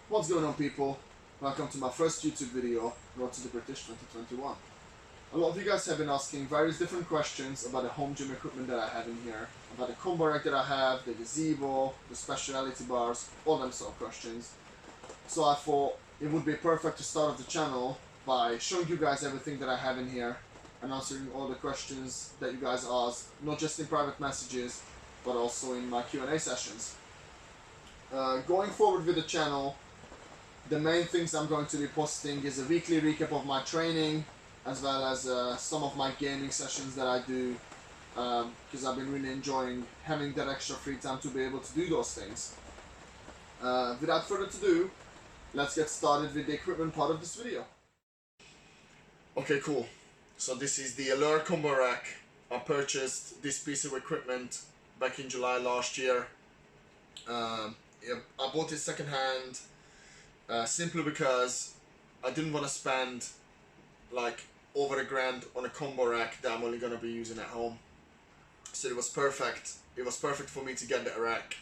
What's going on, people? Welcome to my first YouTube video, Road to the British 2021. A lot of you guys have been asking various different questions about the home gym equipment that I have in here, about the combo rack that I have, the gazebo, the speciality bars, all them sort of questions. So I thought it would be perfect to start off the channel by showing you guys everything that I have in here and answering all the questions that you guys ask, not just in private messages, but also in my Q&A sessions. Going forward with the channel, the main things I'm going to be posting is a weekly recap of my training, as well as some of my gaming sessions that I do, because I've been really enjoying having that extra free time to be able to do those things. Without further ado, let's get started with the equipment part of this video. Okay, cool. So this is the Allure combo rack. I purchased this piece of equipment back in July last year. I bought it secondhand simply because I didn't want to spend like over $1,000 on a combo rack that I'm only going to be using at home. So it was perfect. It was perfect for me to get that rack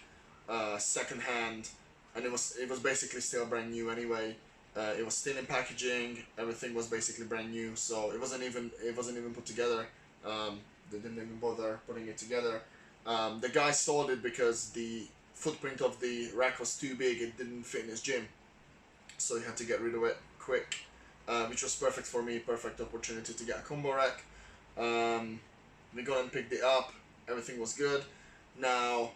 secondhand, and it was basically still brand new anyway. It was still in packaging. Everything was basically brand new, so it wasn't even put together. They didn't even bother putting it together. The guy sold it because the footprint of the rack was too big. It didn't fit in his gym, so he had to get rid of it quick, which was perfect for me. Perfect opportunity to get a combo rack. We got and picked it up. Everything was good. Now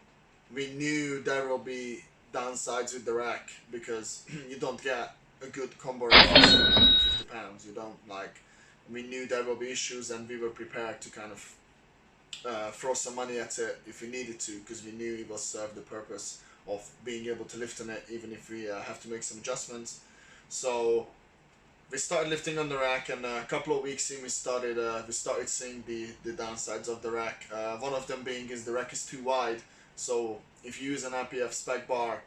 we knew there will be downsides with the rack because you don't get a good combo rack for £750. You don't, like. We knew there will be issues, and we were prepared to kind of throw some money at it if we needed to, because we knew it will serve the purpose of being able to lift on it, even if we have to make some adjustments. So we started lifting on the rack, and a couple of weeks in we started seeing the downsides of the rack. One of them being is the rack is too wide, so if you use an IPF spec bar,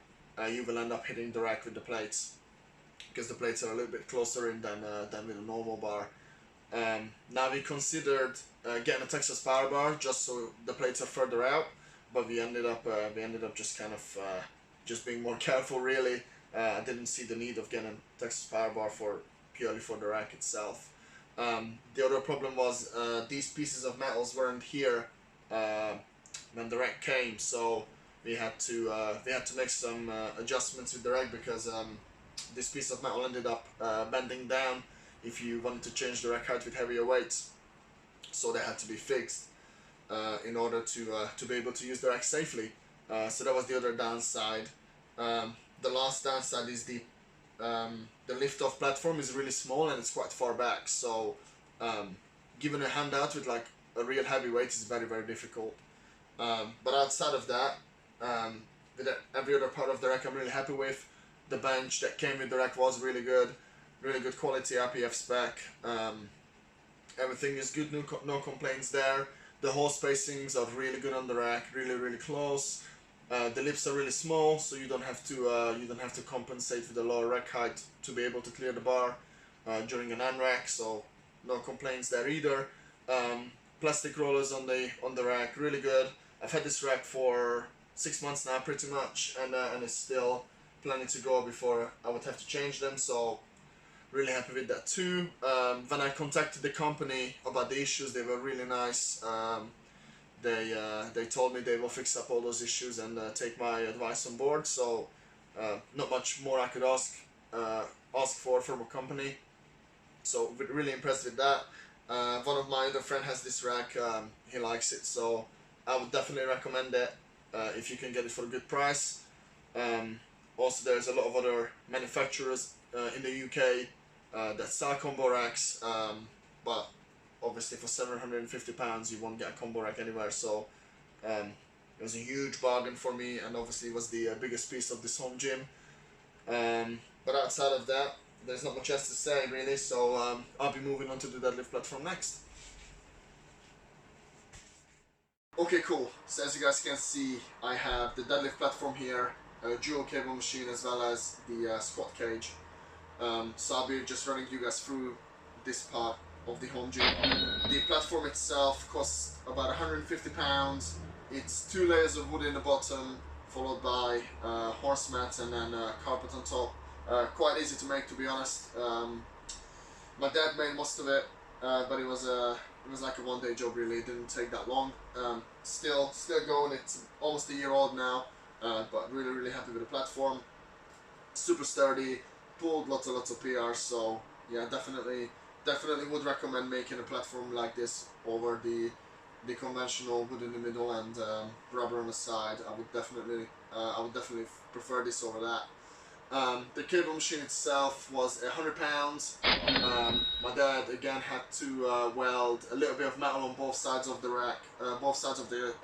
you will end up hitting the rack with the plates, because the plates are a little bit closer in than with a normal bar. Now we considered getting a Texas power bar just so the plates are further out, but we ended up just kind of just being more careful, really. I didn't see the need of getting a Texas power bar purely for the rack itself. The other problem was these pieces of metals weren't here when the rack came, so we had to make some adjustments with the rack, because this piece of metal ended up bending down if you wanted to change the rack height with heavier weights, so they had to be fixed in order to be able to use the rack safely. So that was the other downside. The last downside is the lift-off platform is really small and it's quite far back, so giving a hand out with like a real heavy weight is very, very difficult. But outside of that, with every other part of the rack I'm really happy with. The bench that came with the rack was really good quality IPF spec. Everything is good, no complaints there. The hole spacings are really good on the rack, really close. The lips are really small, so you don't have to compensate with a lower rack height to be able to clear the bar during an unrack, so no complaints there either. Plastic rollers on the rack, really good. I've had this rack for 6 months now, pretty much, and it's still plenty to go before I would have to change them, so really happy with that too. When I contacted the company about the issues, they were really nice. They told me they will fix up all those issues and take my advice on board, so not much more I could ask for from a company, so really impressed with that. One of my other friend has this rack. He likes it, so I would definitely recommend it if you can get it for a good price. Also, there's a lot of other manufacturers in the UK that sell combo racks, but obviously for £750 you won't get a combo rack anywhere, so it was a huge bargain for me, and obviously it was the biggest piece of this home gym. But outside of that, there's not much else to say really, so I'll be moving on to the deadlift platform next. Okay, cool. So as you guys can see, I have the deadlift platform here, a dual cable machine, as well as the squat cage. So I'll be just running you guys through this part of the home gym. The platform itself costs about £150. It's 2 layers of wood in the bottom, followed by horse mats and then carpet on top. Quite easy to make, to be honest. My dad made most of it, but it was like a one-day job really. It didn't take that long. Still going. It's almost a year old now, but really happy with the platform. Super sturdy, pulled lots of PRs. So yeah, definitely would recommend making a platform like this over the conventional wood in the middle and rubber on the side. I would definitely prefer this over that. The cable machine itself was 100 pounds. My dad again had to weld a little bit of metal on both sides of the rack, both sides of the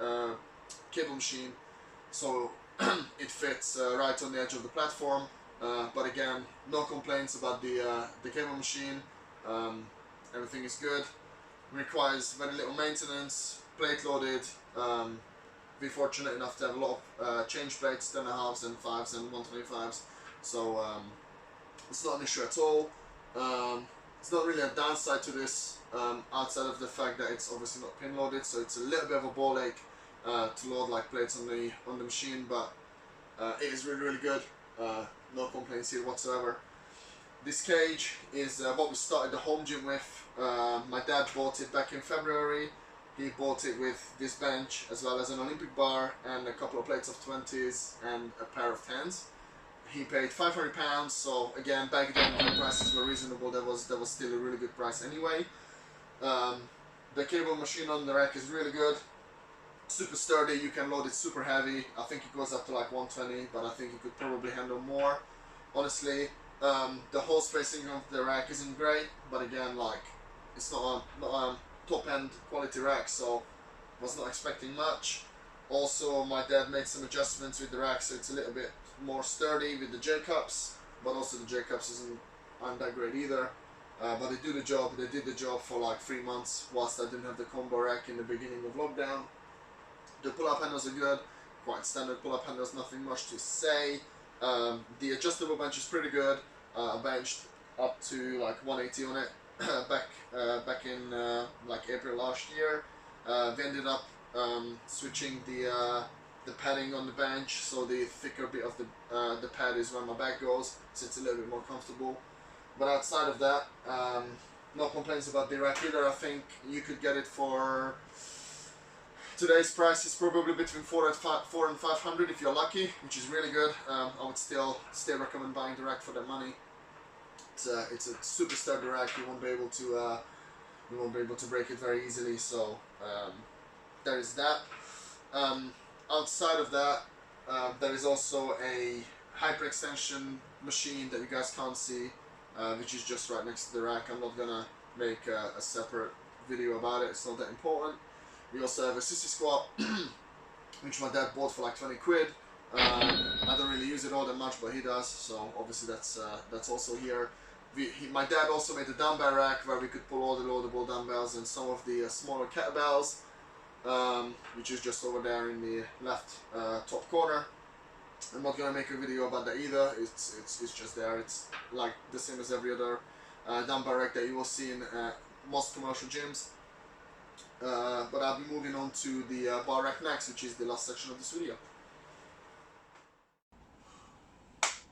cable machine, so it fits right on the edge of the platform. But again, no complaints about the cable machine. Everything is good. Requires very little maintenance. Plate loaded. Be fortunate enough to have a lot of change plates, 10.5s and 5s and 125s. So it's not an issue at all. It's not really a downside to this, outside of the fact that it's obviously not pin loaded, so it's a little bit of a ball ache to load like plates on the machine, but it is really good. No complaints here whatsoever. This cage is what we started the home gym with. My dad bought it back in February. He bought it with this bench as well as an Olympic bar and a couple of plates of 20s and a pair of 10s. He paid £500, so again, back then when prices were reasonable, that was still a really good price anyway. The cable machine on the rack is really good, super sturdy. You can load it super heavy. I think it goes up to like 120, but I think it could probably handle more. Honestly, the whole spacing of the rack isn't great, but again, like it's not a top end quality rack, so was not expecting much. Also, my dad made some adjustments with the rack, so it's a little bit more sturdy with the J-cups, but also the J-cups aren't that great either. But they do the job. They did the job for like 3 months whilst I didn't have the combo rack in the beginning of lockdown. The pull-up handles are good, quite standard pull-up handles, nothing much to say. The adjustable bench is pretty good. I benched up to like 180 on it back in like April last year. We ended up switching the padding on the bench, so the thicker bit of the pad is where my back goes, so it's a little bit more comfortable. But outside of that, no complaints about the rack either. I think you could get it for today's price is probably between 4 and 500 if you're lucky, which is really good. I would still recommend buying the rack for that money. It's a super sturdy rack. You won't be able to break it very easily. So there is that. Outside of that, there is also a hyperextension machine that you guys can't see, which is just right next to the rack. I'm not gonna make a separate video about it. It's not that important. We also have a sissy squat, which my dad bought for like 20 quid. I don't really use it all that much, but he does, so obviously that's also here. My dad also made a dumbbell rack where we could pull all the loadable dumbbells and some of the smaller kettlebells, which is just over there in the left top corner. I'm not gonna make a video about that either. It's just there. It's like the same as every other dumbbell rack that you will see in most commercial gyms. But I'll be moving on to the bar rack next, which is the last section of this video.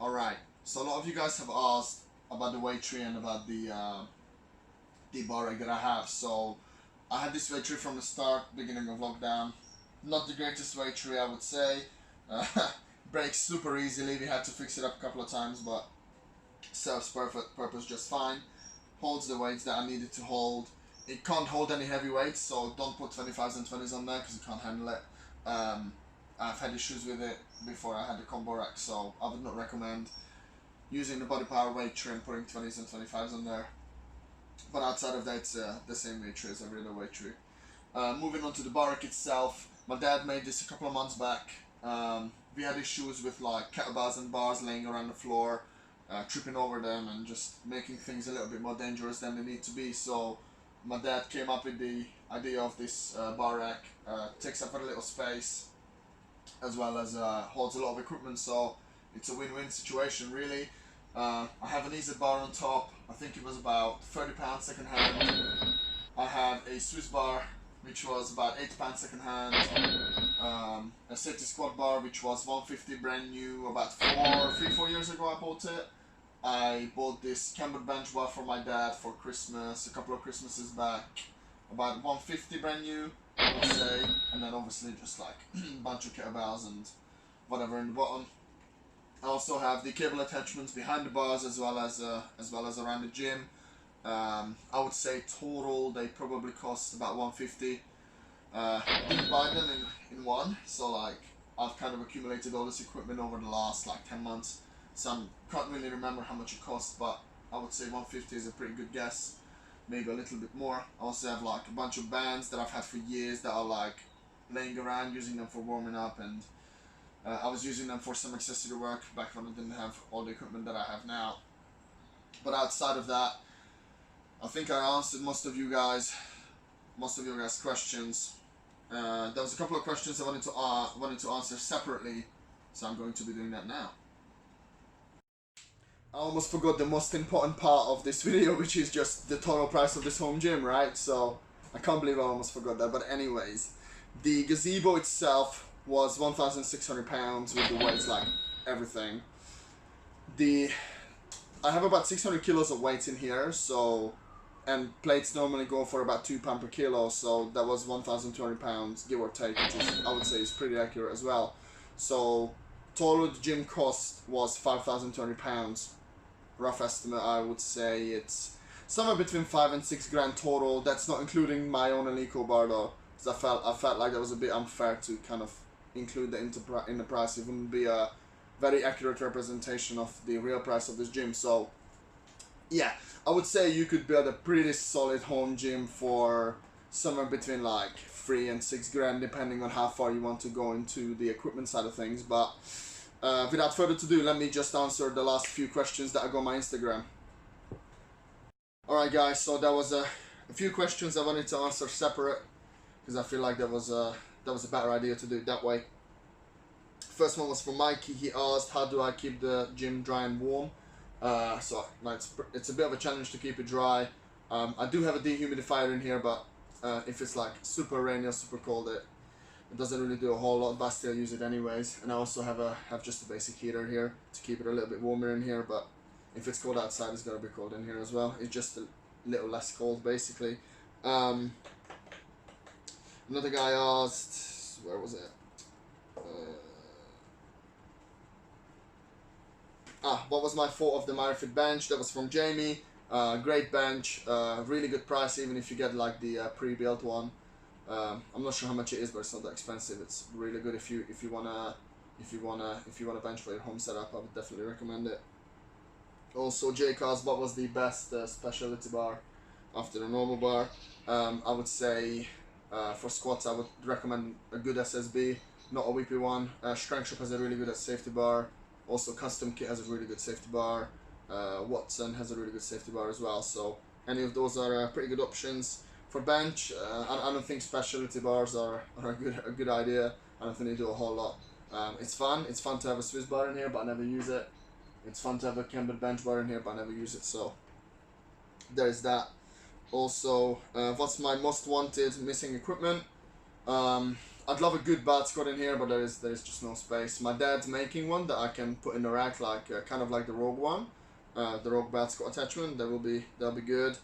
Alright, so a lot of you guys have asked about the weight tree and about the bar rack that I have. So I had this weight tree from the start, beginning of lockdown. Not the greatest weight tree, I would say. Breaks super easily. We had to fix it up a couple of times, but serves purpose just fine. Holds the weights that I needed to hold. It can't hold any heavy weights, so don't put 25s and 20s on there because you can't handle it. I've had issues with it before I had the combo rack, so I would not recommend using the body power weight tree and putting 20s and 25s on there. But outside of that, it's the same weight tree as every other weight tree. Moving on to the bar rack itself, my dad made this a couple of months back. We had issues with like kettlebells and bars laying around the floor, tripping over them and just making things a little bit more dangerous than they need to be. So my dad came up with the idea of this bar rack. Takes up very little space, as well as holds a lot of equipment, so it's a win-win situation really. I have an easy bar on top. I think it was about £30 second hand. I have a Swiss bar which was about £8 second hand. A safety squat bar which was 150 brand new, about 3-4 years ago I bought it. I bought this camber bench bar for my dad for Christmas a couple of Christmases back. About 150 brand new, I would say. And then obviously just like a bunch of kettlebells and whatever in the bottom. I also have the cable attachments behind the bars as well as around the gym. I would say total they probably cost about 150. I didn't buy them in one, so like I've kind of accumulated all this equipment over the last like 10 months. So I can't really remember how much it cost, but I would say 150 is a pretty good guess. Maybe a little bit more. I also have like a bunch of bands that I've had for years that are like laying around, using them for warming up, and I was using them for some accessory work back when I didn't have all the equipment that I have now. But outside of that, I think I answered most of you guys' questions. There was a couple of questions I wanted to answer separately, so I'm going to be doing that now. I almost forgot the most important part of this video, which is just the total price of this home gym, right? So I can't believe I almost forgot that. But anyways, the gazebo itself was £1,600 with the weights, like everything. I have about 600 kilos of weights in here, so, and plates normally go for about £2 per kilo, so that was £1,200 give or take, which is, I would say is pretty accurate as well. So total the gym cost was £5,200. Rough estimate, I would say it's somewhere between 5 and 6 grand total. That's not including my own Alico bar though, because I felt like that was a bit unfair to kind of include that in the price. It wouldn't be a very accurate representation of the real price of this gym. So yeah, I would say you could build a pretty solid home gym for somewhere between like 3 and 6 grand, depending on how far you want to go into the equipment side of things. But without further ado, let me just answer the last few questions that I got on my Instagram. Alright guys, so that was a few questions I wanted to answer separate, because I feel like that was a better idea to do it that way. First one was from Mikey. He asked, how do I keep the gym dry and warm? So it's a bit of a challenge to keep it dry. I do have a dehumidifier in here, but if it's like super rainy or super cold, it doesn't really do a whole lot, but I still use it anyways. And I also have just a basic heater here to keep it a little bit warmer in here, but if it's cold outside, it's gonna be cold in here as well. It's just a little less cold basically. Another guy asked, where was it? What was my thought of the Myrfit bench? That was from Jamie. Great bench, really good price even if you get like the pre-built one. I'm not sure how much it is, but it's not that expensive. It's really good if you wanna bench for your home setup. I would definitely recommend it. Also, Jake asked what was the best specialty bar after the normal bar. I would say for squats I would recommend a good SSB, not a whippy one. Strength Shop has a really good safety bar. Also, Custom Kit has a really good safety bar. Watson has a really good safety bar as well. So any of those are pretty good options. For bench, I don't think specialty bars are a good idea. I don't think they do a whole lot. It's fun to have a Swiss bar in here, but I never use it. It's fun to have a camber bench bar in here, but I never use it. So there's that. Also, what's my most wanted missing equipment? I'd love a good bat squat in here, but there is just no space. My dad's making one that I can put in the rack, like kind of like the Rogue one, the Rogue bat squat attachment. That'll be good.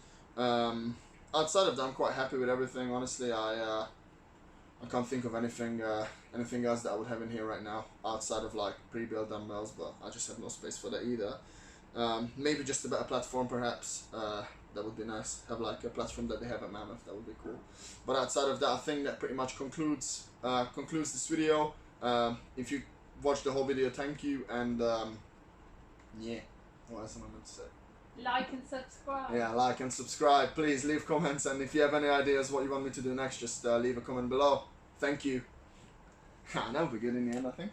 Outside of that, I'm quite happy with everything. Honestly, I can't think of anything else that I would have in here right now outside of like pre-built dumbbells, but I just have no space for that either. Maybe just a better platform, perhaps. That would be nice. Have like a platform that they have at Mammoth. That would be cool. But outside of that, I think that pretty much concludes this video. If you watched the whole video, thank you. And yeah, what else am I meant to say? Like and subscribe. Yeah, like and subscribe. Please leave comments, and if you have any ideas what you want me to do next, just leave a comment below. Thank you. That would be good in the end, I think.